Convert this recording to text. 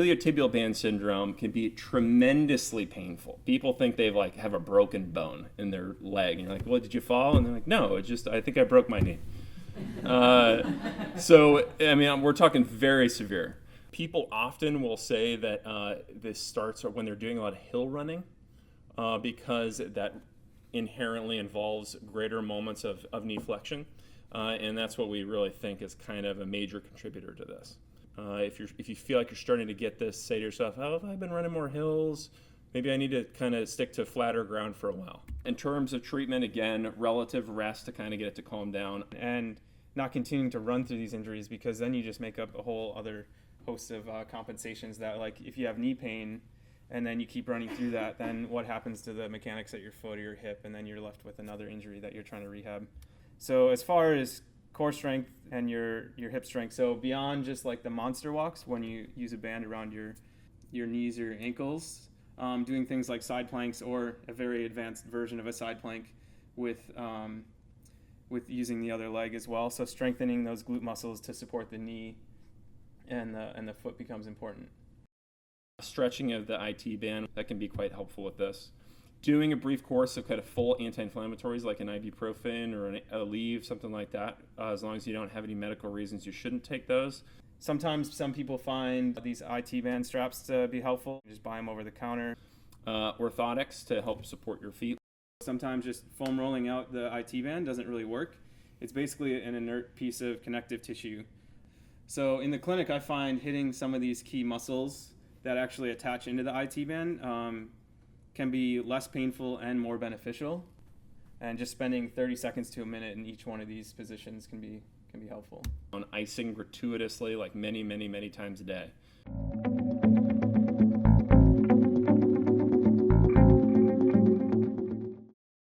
iliotibial band syndrome can be tremendously painful. People think they've have a broken bone in their leg, and you're like, well, did you fall? And they're like, no, I think I broke my knee. So, I mean, we're talking very severe. People often will say that this starts when they're doing a lot of hill running, because that inherently involves greater moments of knee flexion, and that's what we really think is kind of a major contributor to this. If you feel like you're starting to get this, say to yourself, oh, if I've been running more hills, maybe I need to kind of stick to flatter ground for a while. In terms of treatment, again, relative rest to kind of get it to calm down. And not continuing to run through these injuries, because then you just make up a whole other host of compensations that, like, if you have knee pain and then you keep running through that, then what happens to the mechanics at your foot or your hip, and then you're left with another injury that you're trying to rehab. So as far as core strength and your hip strength, so beyond just like the monster walks when you use a band around your knees or your ankles, doing things like side planks or a very advanced version of a side plank with using the other leg as well. So strengthening those glute muscles to support the knee and the foot becomes important. Stretching of the IT band, that can be quite helpful with this. Doing a brief course of kind of full anti-inflammatories like an ibuprofen or an Allee, something like that, as long as you don't have any medical reasons you shouldn't take those. Sometimes some people find these IT band straps to be helpful. You just buy them over the counter. Orthotics to help support your feet. Sometimes just foam rolling out the IT band doesn't really work. It's basically an inert piece of connective tissue. So in the clinic, I find hitting some of these key muscles that actually attach into the IT band can be less painful and more beneficial. And just spending 30 seconds to a minute in each one of these positions can be helpful. On icing gratuitously, like many, many, many times a day.